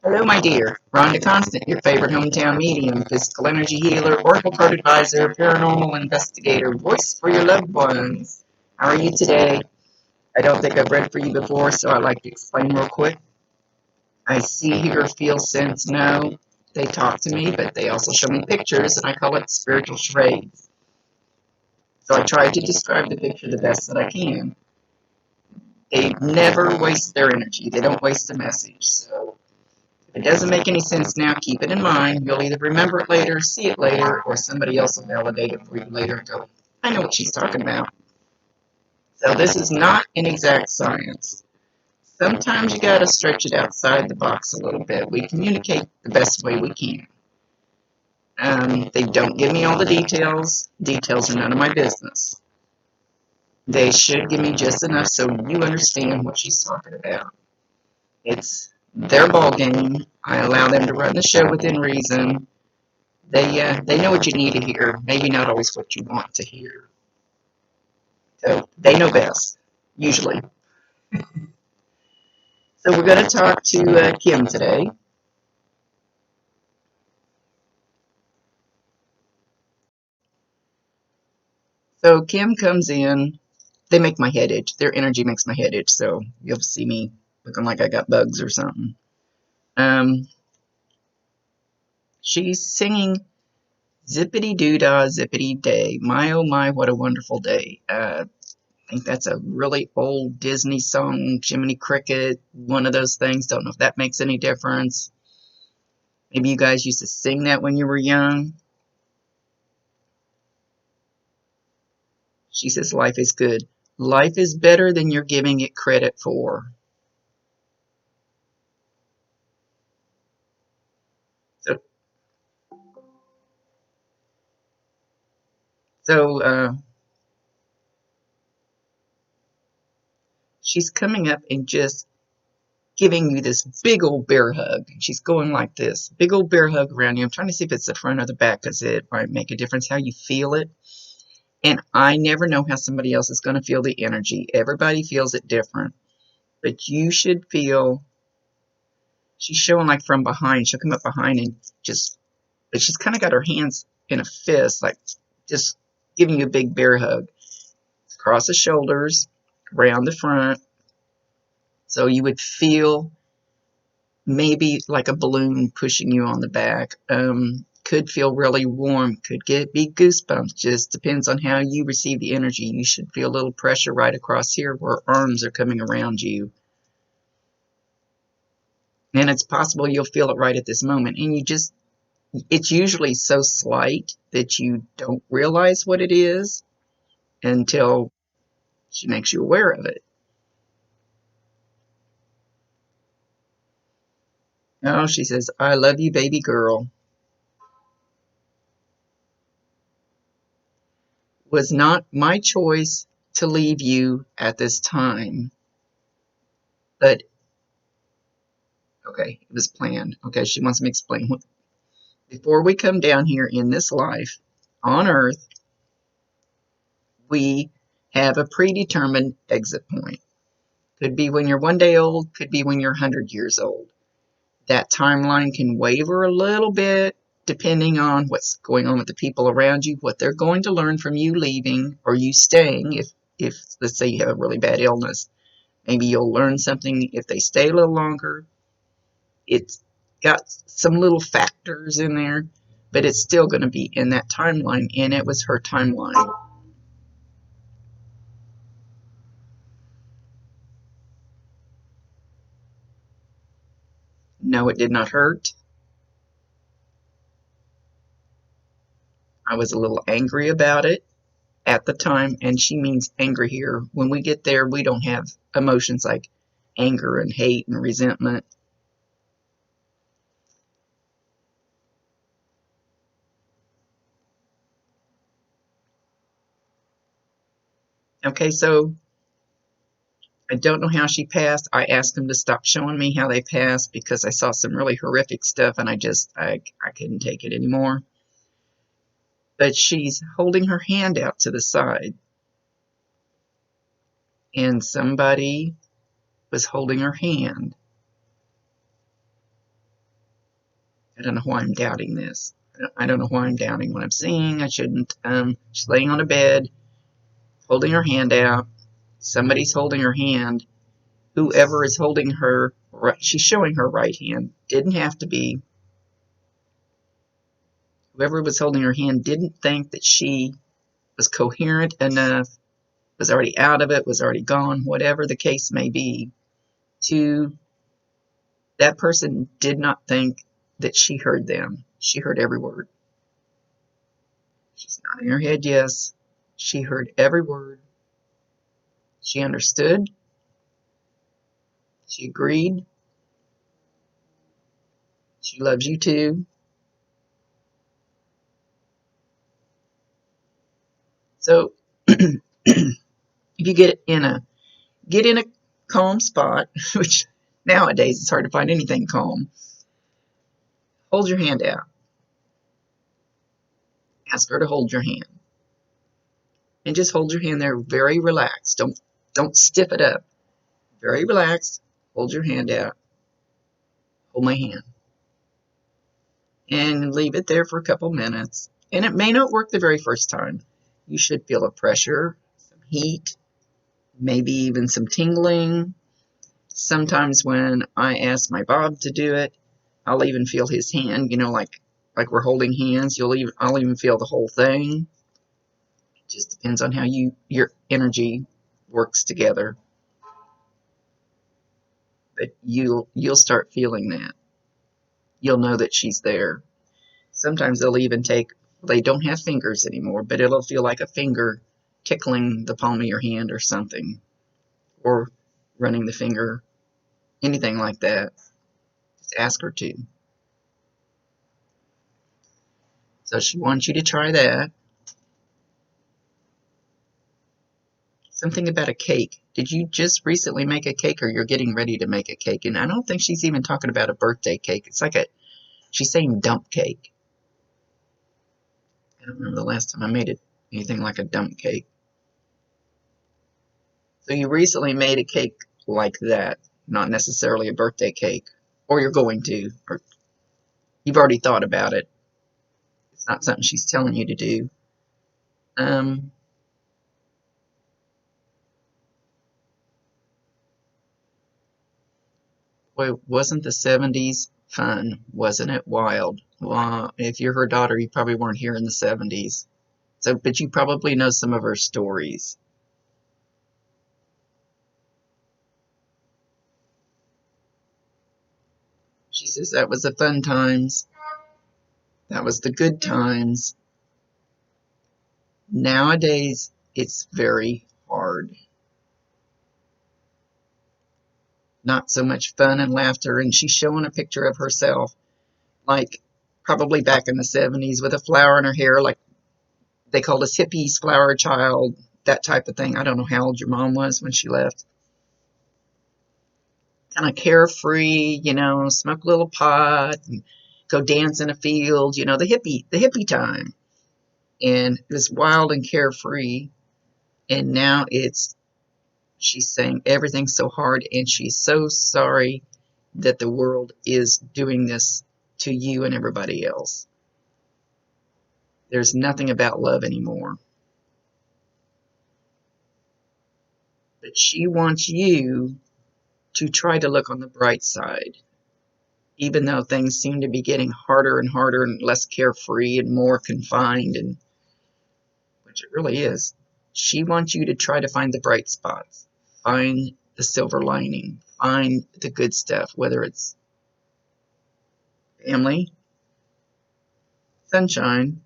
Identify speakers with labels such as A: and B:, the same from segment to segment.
A: Hello, my dear. Rhonda Constant, your favorite hometown medium, physical energy healer, oracle card advisor, paranormal investigator, voice for your loved ones. How are you today? I don't think I've read for you before, so I'd like to explain real quick. I see, hear, feel, sense, know. They talk to me, but they also show me pictures, and I call it spiritual charades. So I try to describe the picture the best that I can. They never waste their energy. They don't waste a message. So if it doesn't make any sense now, keep it in mind. You'll either remember it later, see it later, or somebody else will validate it for you later and go, I know what she's talking about. So this is not an exact science. Sometimes you got to stretch it outside the box a little bit. We communicate the best way we can. They don't give me all the details. Details are none of my business. They should give me just enough so you understand what she's talking about. It's their ball game. I allow them to run the show within reason. They know what you need to hear, maybe not always what you want to hear. So they know best, usually. So we're going to talk to Kim today. So Kim comes in. They make my head itch. Their energy makes my head itch. So you'll see me looking like I got bugs or something. Um, she's singing Zippity doo dah, zippity day. My oh my, what a wonderful day. I think that's a really old Disney song, Jiminy Cricket, one of those things. Don't know if that makes any difference. Maybe you guys used to sing that when you were young. She says life is good. Life is better than you're giving it credit for. So, so she's coming up and just giving you this big old bear hug. She's going like this, big old bear hug around you. I'm trying to see if it's the front or the back because it might make a difference how you feel it. And I never know how somebody else is going to feel the energy. Everybody feels it different. But you should feel, she's showing like from behind. She'll come up behind and just, but she's kind of got her hands in a fist, like just giving you a big bear hug. Across the shoulders, around the front. So you would feel maybe like a balloon pushing you on the back. Could feel really warm, could be goosebumps, just depends on how you receive the energy. You should feel a little pressure right across here where arms are coming around you. And it's possible you'll feel it right at this moment. And it's usually so slight that you don't realize what it is until she makes you aware of it. Oh, she says, I love you, baby girl. Was not my choice to leave you at this time, but okay, it was planned. Okay, she wants me to explain. Before we come down here in this life on earth, we have a predetermined exit point. Could be when you're 1 day old, could be when you're 100 years old. That timeline can waver a little bit depending on what's going on with the people around you, what they're going to learn from you leaving or you staying. If let's say you have a really bad illness, maybe you'll learn something if they stay a little longer. It's got some little factors in there, but it's still going to be in that timeline, and it was her timeline. No, it did not hurt. I was a little angry about it at the time, and she means angry here. When we get there, we don't have emotions like anger and hate and resentment. Okay, so I don't know how she passed. I asked them to stop showing me how they passed because I saw some really horrific stuff and I couldn't take it anymore. But she's holding her hand out to the side, and somebody was holding her hand. I don't know why I'm doubting this. I don't know why I'm doubting what I'm seeing. I shouldn't. She's laying on a bed, holding her hand out. Somebody's holding her hand. Whoever is holding her, she's showing her right hand. Didn't have to be. Whoever was holding her hand didn't think that she was coherent enough, was already out of it, was already gone, whatever the case may be. That person did not think that she heard them. She heard every word. She's nodding her head yes. She heard every word. She understood. She agreed. She loves you too. So if you get in a calm spot, which nowadays it's hard to find anything calm, hold your hand out. Ask her to hold your hand. And just hold your hand there very relaxed. Don't stiff it up. Very relaxed. Hold your hand out. Hold my hand. And leave it there for a couple minutes. And it may not work the very first time. You should feel a pressure, some heat, maybe even some tingling. Sometimes when I ask my Bob to do it, I'll even feel his hand, like we're holding hands. I'll even feel the whole thing. It just depends on how your energy works together. But you'll start feeling that. You'll know that she's there. Sometimes they don't have fingers anymore, but it'll feel like a finger tickling the palm of your hand or something, or running the finger, anything like that. Just ask her to. So she wants you to try that. Something about a cake. Did you just recently make a cake, or you're getting ready to make a cake? And I don't think she's even talking about a birthday cake. She's saying dump cake. I don't remember the last time I made anything like a dump cake. So you recently made a cake like that, not necessarily a birthday cake, or you're going to, or you've already thought about it. It's not something she's telling you to do. Boy, wasn't the 70s fun? Wasn't it wild? Well, if you're her daughter, you probably weren't here in the 70s. So, but you probably know some of her stories. She says that was the fun times. That was the good times. Nowadays, it's very hard. Not so much fun and laughter. And she's showing a picture of herself, like probably back in the 70s, with a flower in her hair, like they called us hippies, flower child, that type of thing. I don't know how old your mom was when she left. Kind of carefree, smoke a little pot and go dance in a field, the hippie time. And it was wild and carefree. And now she's saying everything's so hard, and she's so sorry that the world is doing this to you and everybody else. There's nothing about love anymore. But she wants you to try to look on the bright side. Even though things seem to be getting harder and harder and less carefree and more confined, and which it really is, she wants you to try to find the bright spots, find the silver lining, find the good stuff, whether it's family, sunshine,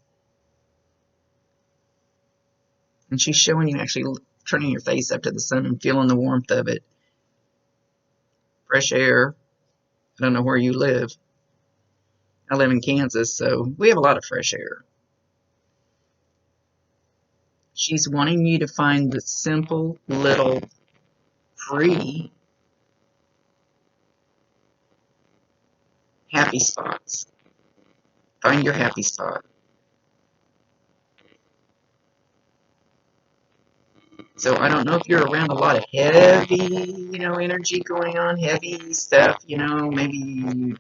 A: and she's showing you actually turning your face up to the sun and feeling the warmth of it. Fresh air. I don't know where you live. I live in Kansas, so we have a lot of fresh air. She's wanting you to find the simple little free happy spots. Find your happy spot. So I don't know if you're around a lot of heavy, energy going on, heavy stuff, maybe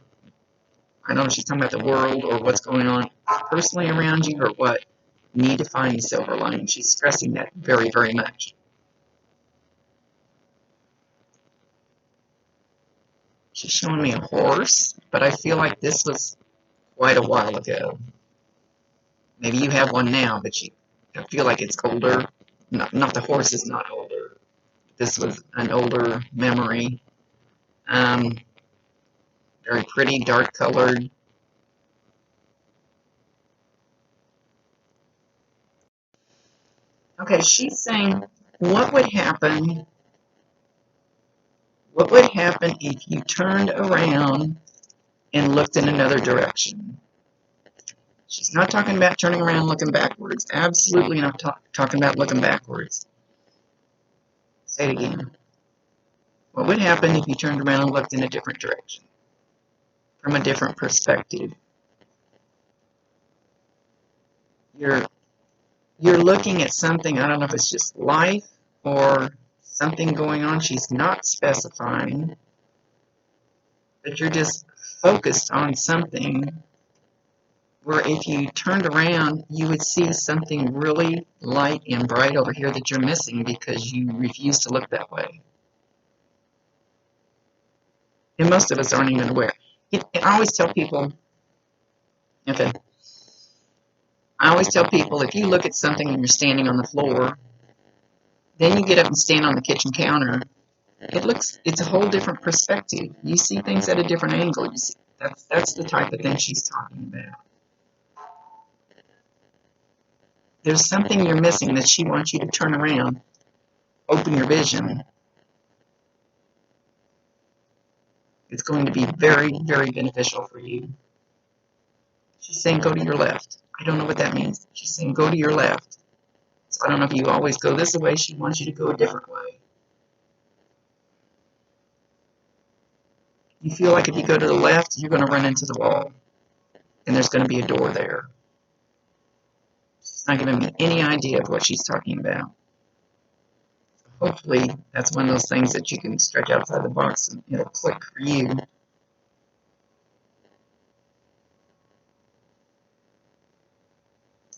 A: I don't know if she's talking about the world or what's going on personally around you or what. You need to find the silver lining. She's stressing that very, very much. She's showing me a horse, but I feel like this was quite a while ago. Maybe you have one now, but I feel like it's older. Not the horse is not older. This was an older memory. Um, Very pretty, dark colored. Okay, she's saying, what would happen? What would happen if you turned around and looked in another direction? She's not talking about turning around and looking backwards. Absolutely not talking about looking backwards. Say it again. What would happen if you turned around and looked in a different direction? From a different perspective. You're looking at something, I don't know if it's just life or something going on. She's not specifying, but you're just focused on something where if you turned around, you would see something really light and bright over here that you're missing because you refuse to look that way. And most of us aren't even aware. I always tell people, okay, if you look at something and you're standing on the floor, then you get up and stand on the kitchen counter, it's a whole different perspective. You see things at a different angle. You see, that's the type of thing she's talking about. There's something you're missing that she wants you to turn around, open your vision. It's going to be very, very beneficial for you. She's saying go to your left. I don't know what that means. She's saying go to your left. So I don't know if you always go this way. She wants you to go a different way. You feel like if you go to the left, you're going to run into the wall. And there's going to be a door there. She's not giving me any idea of what she's talking about. Hopefully, that's one of those things that you can stretch outside the box and it'll click for you.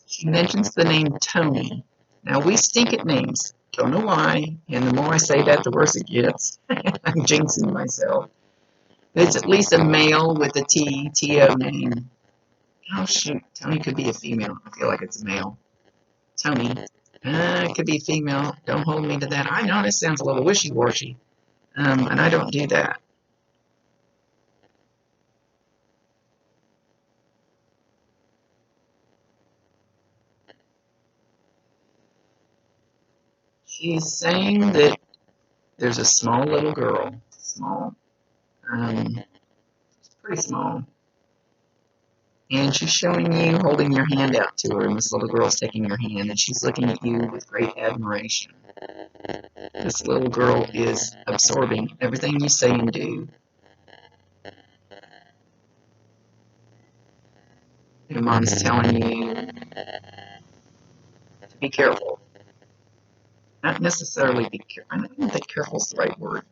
A: She mentions the name Tony. Now, we stink at names. Don't know why. And the more I say that, the worse it gets. I'm jinxing myself. It's at least a male with a T-O name. Oh, shoot. Tony could be a female. I feel like it's a male. Tony. It could be a female. Don't hold me to that. I know this sounds a little wishy-washy. And I don't do that. She's saying that there's a small little girl. Small. Pretty small. And she's showing you holding your hand out to her, and this little girl's taking your hand, and she's looking at you with great admiration. This little girl is absorbing everything you say and do. Your mom's telling you to be careful. Not necessarily be careful. I don't think careful is the right word.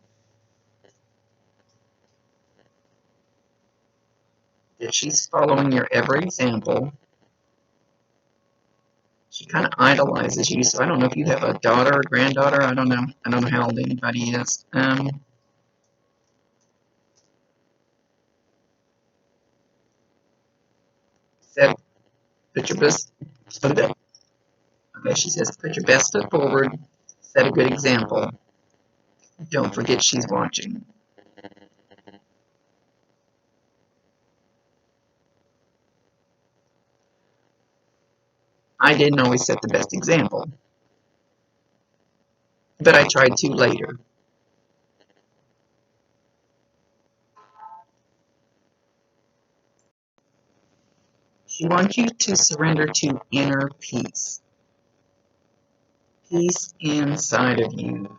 A: That she's following your every example. She kind of idolizes you, so I don't know if you have a daughter or granddaughter. I don't know. I don't know how old anybody is. Said, put your best foot up. Okay, she says, put your best foot forward. Set a good example. Don't forget she's watching. I didn't always set the best example, but I tried to later. She wants you to surrender to inner peace. Peace inside of you.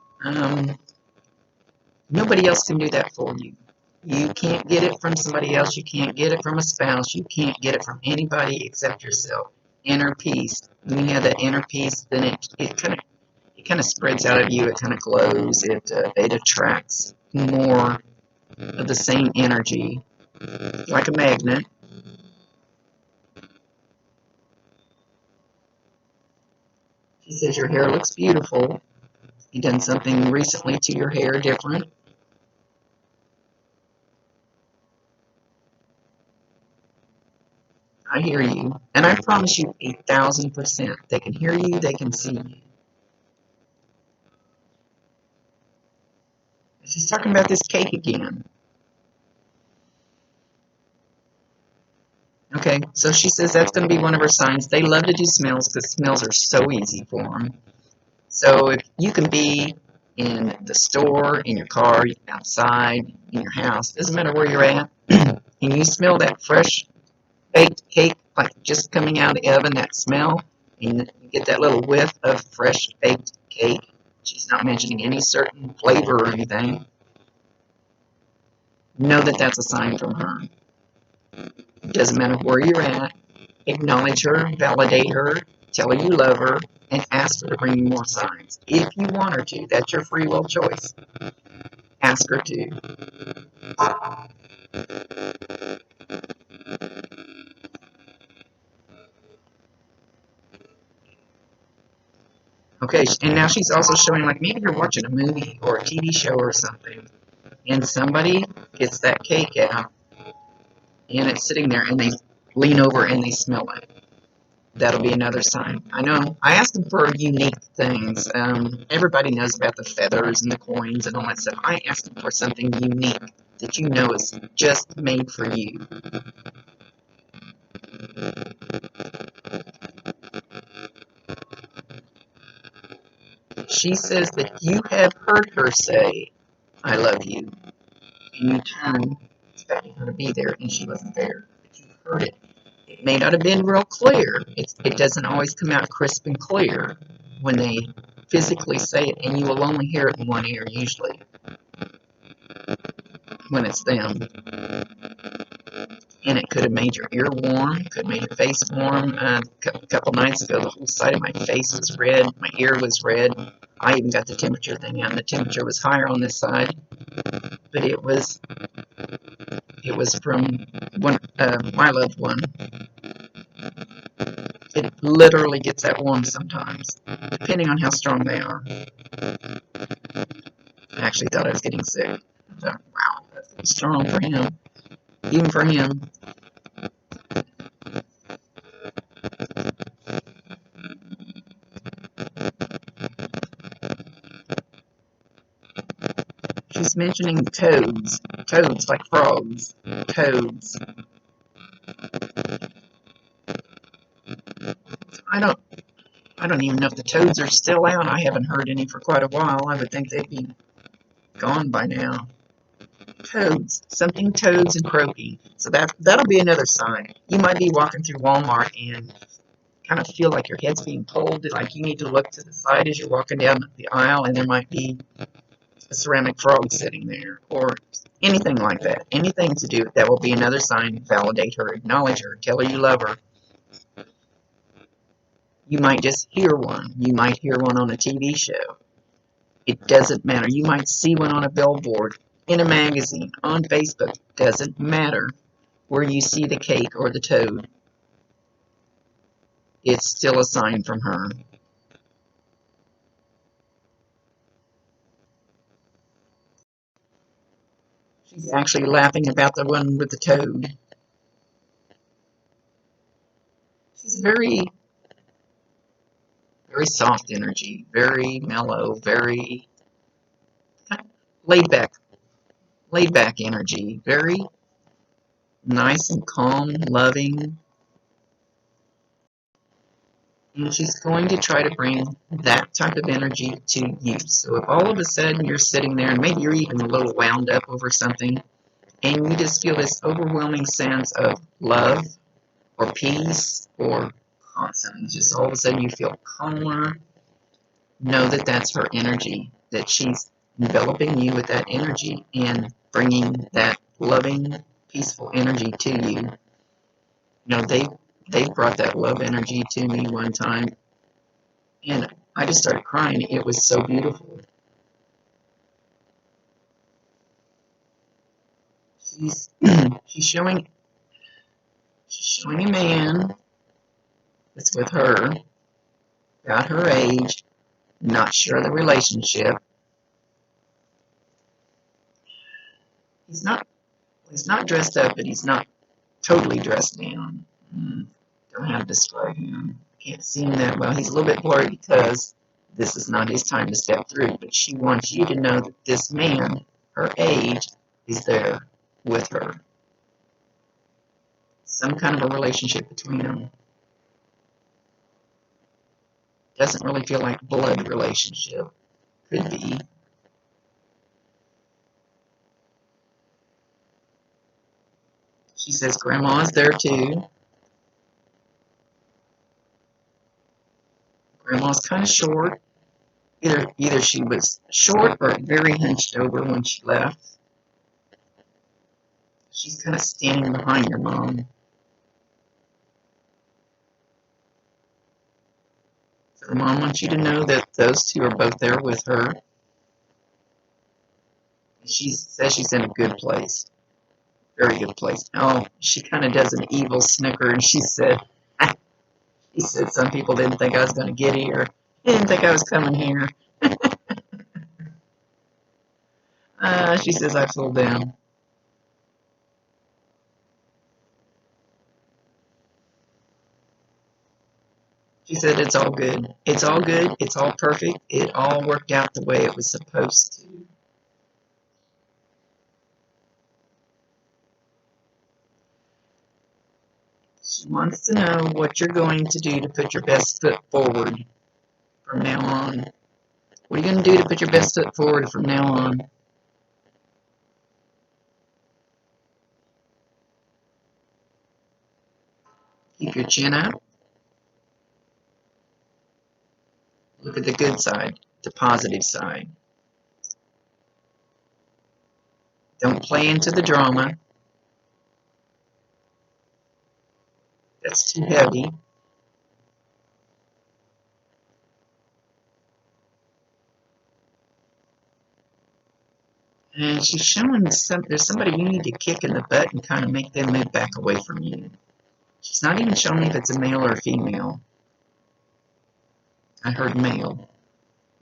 A: Nobody else can do that for you. You can't get it from somebody else. You can't get it from a spouse. You can't get it from anybody except yourself. Inner peace. When you have that inner peace, then it kind of spreads out of you. It kind of glows. It attracts more of the same energy like a magnet. She says your hair looks beautiful. You done something recently to your hair different. I hear you. And I promise you 1,000%. They can hear you, they can see you. She's talking about this cake again. Okay, so she says that's going to be one of her signs. They love to do smells because smells are so easy for them. So if you can be in the store, in your car, outside, in your house, doesn't matter where you're at, and you smell that fresh baked cake, like just coming out of the oven, that smell, and you get that little whiff of fresh baked cake. She's not mentioning any certain flavor or anything. Know that that's a sign from her. It doesn't matter where you're at. Acknowledge her, validate her, tell her you love her, and ask her to bring you more signs. If you want her to, that's your free will choice. Ask her to. Okay, and now she's also showing, like, maybe you're watching a movie or a TV show or something, and somebody gets that cake out, and it's sitting there, and they lean over and they smell it. That'll be another sign. I know. I asked them for unique things. Everybody knows about the feathers and the coins and all that stuff. I asked them for something unique that you know is just made for you. She says that you have heard her say, I love you. And you turn, expecting her to be there, and she wasn't there. But you heard it. It may not have been real clear. It doesn't always come out crisp and clear when they physically say it, and you will only hear it in one ear usually when it's them. And it could have made your ear warm, could have made your face warm. A couple nights ago, the whole side of my face was red, my ear was red. I even got the temperature thing out, and the temperature was higher on this side, but it was from my loved one. It literally gets that warm sometimes, depending on how strong they are. I actually thought I was getting sick. So, wow, that's strong for him, even for him. She's mentioning toads. Toads, like frogs. Toads. I don't I don't even know if the toads are still out. I haven't heard any for quite a while. I would think they'd be gone by now. Toads. Something toads and croaking. So that'll be another sign. You might be walking through Walmart and kind of feel like your head's being pulled, like you need to look to the side as you're walking down the aisle, and there might be a ceramic frog sitting there, or anything like that. Anything to do, that will be another sign. Validate her, acknowledge her, tell her you love her. You might just hear one. You might hear one on a TV show. It doesn't matter. You might see one on a billboard, in a magazine, on Facebook. Doesn't matter where you see the cake or the toad. It's still a sign from her. She's actually laughing about the one with the toad. She's very soft energy, very mellow, very kind of laid back energy, very nice and calm, loving. And she's going to try to bring that type of energy to you. So if all of a sudden you're sitting there and maybe you're even a little wound up over something, and you just feel this overwhelming sense of love or peace or something, just all of a sudden you feel calmer, know that that's her energy, that she's enveloping you with that energy and bringing that loving, peaceful energy to you. You know, they brought that love energy to me one time, and I just started crying. It was so beautiful. She's she's showing a man that's with her, about her age, not sure of the relationship. He's not dressed up, but he's not totally dressed down. Don't know how to describe him. Can't see him that well. He's a little bit blurry because this is not his time to step through, but she wants you to know that this man, her age, is there with her. Some kind of a relationship between them. Doesn't really feel like blood relationship. Could be. She says Grandma's there too. Grandma's kind of short. Either she was short or very hunched over when she left. She's kind of standing behind your mom. So her mom wants you to know that those two are both there with her. She says she's in a good place. Very good place. Oh, she kind of does an evil snicker, and she said, some people didn't think I was going to get here. They didn't think I was coming here. She says I fell down. She said it's all good. It's all good. It's all perfect. It all worked out the way it was supposed to. She wants to know what you're going to do to put your best foot forward from now on. What are you going to do to put your best foot forward from now on? Keep your chin up. Look at the good side, the positive side. Don't play into the drama. That's too heavy. And she's showing there's somebody you need to kick in the butt and kind of make them move back away from you. She's not even showing me if it's a male or a female. I heard male.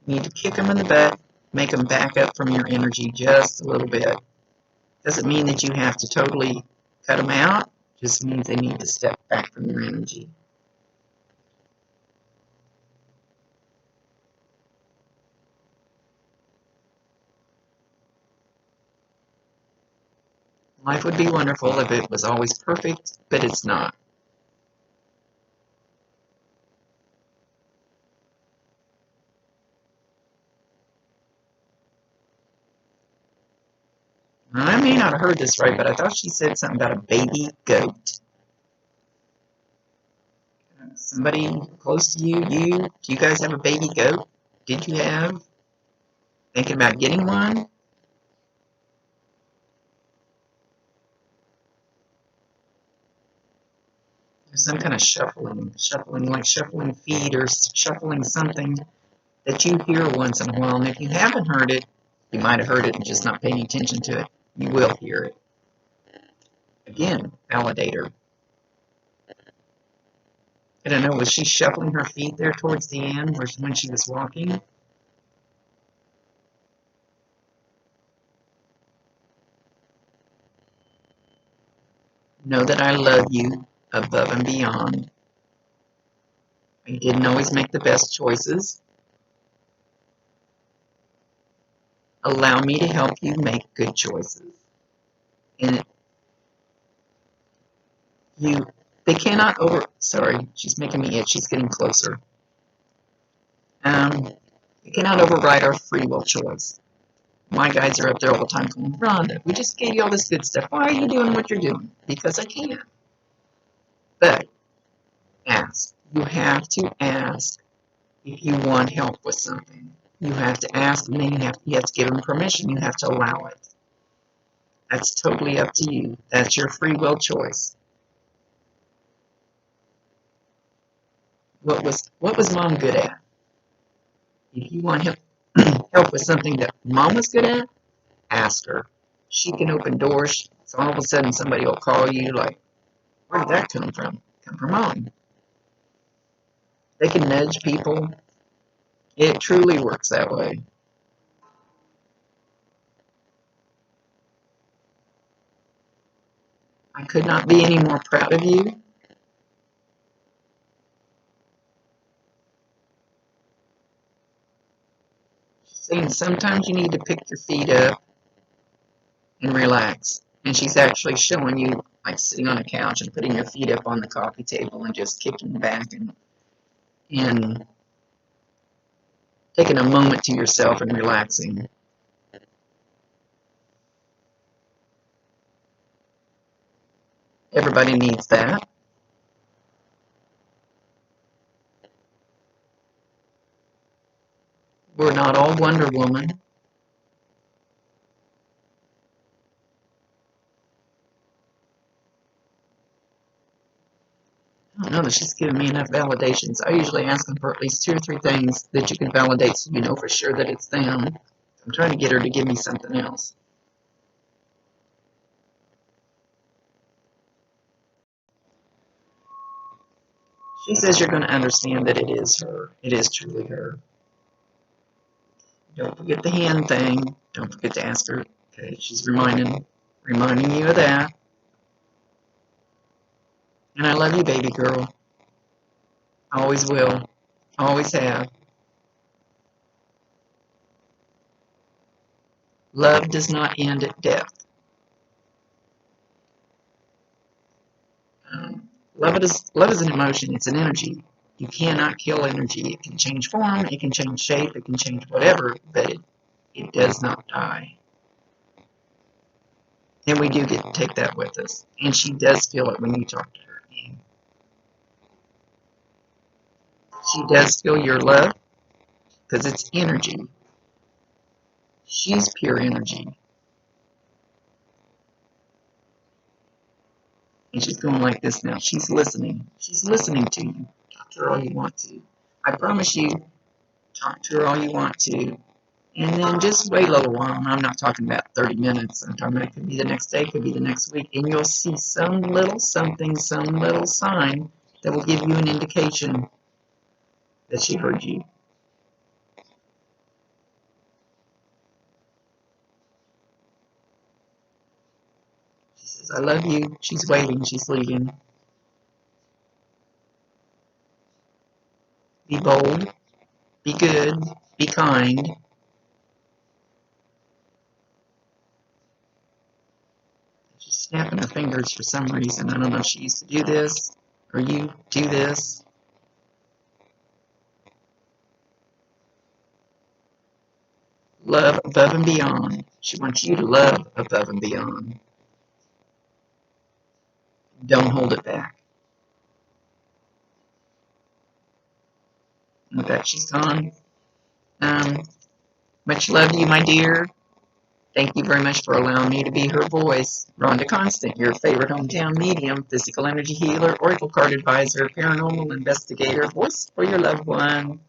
A: You need to kick them in the butt, make them back up from your energy just a little bit. Doesn't mean that you have to totally cut them out. Just means they need to step back from your energy. Life would be wonderful if it was always perfect, but it's not. I may not have heard this right, but I thought she said something about a baby goat. Somebody close to you, do you guys have a baby goat? Did you have? Thinking about getting one? There's some kind of shuffling like shuffling feet or shuffling something that you hear once in a while. And if you haven't heard it, you might have heard it and just not paying attention to it. You will hear it. Again, validator. I don't know, was she shuffling her feet there towards the end when she was walking? Know that I love you above and beyond. I didn't always make the best choices. Allow me to help you make good choices. And they cannot sorry, she's making me itch. She's getting closer. They cannot override our free will choice. My guides are up there all the time going, Rhonda, we just gave you all this good stuff. Why are you doing what you're doing? Because I can. But ask. You have to ask if you want help with something. You have to ask, and then you have to give them permission. You have to allow it. That's totally up to you. That's your free will choice. What was Mom good at? If you want help with something that Mom was good at, ask her. She can open doors So all of a sudden somebody will call you like, where did that come from? Come from Mom. They can nudge people. It truly works that way. I could not be any more proud of you. She's saying sometimes you need to pick your feet up and relax. And she's actually showing you like sitting on a couch and putting your feet up on the coffee table and just kicking back and taking a moment to yourself and relaxing. Everybody needs that. We're not all Wonder Woman. I don't know that she's giving me enough validations. I usually ask them for at least 2 or 3 things that you can validate so you know for sure that it's them. I'm trying to get her to give me something else. She says you're going to understand that it is her. It is truly her. Don't forget the hand thing. Don't forget to ask her. Okay, she's reminding you of that. And I love you, baby girl. Always will. Always have. Love does not end at death. Love is an emotion. It's an energy. You cannot kill energy. It can change form. It can change shape. It can change whatever, but it does not die. And we do get to take that with us. And she does feel it when you talk to her. She does feel your love because it's energy. She's pure energy. And she's going like this now. She's listening. She's listening to you. Talk to her all you want to. I promise you, talk to her all you want to. And then just wait a little while. And I'm not talking about 30 minutes. I'm talking about it could be the next day, could be the next week. And you'll see some little something, some little sign that will give you an indication that she heard you. She says, I love you. She's waiting. She's leaving. Be bold. Be good. Be kind. She's snapping her fingers for some reason. I don't know if she used to do this or you do this. Love above and beyond. She wants you to love above and beyond. Don't hold it back. And with that, she's gone. Much love to you, my dear. Thank you very much for allowing me to be her voice. Rhonda Constant, your favorite hometown medium, physical energy healer, oracle card advisor, paranormal investigator, voice for your loved one.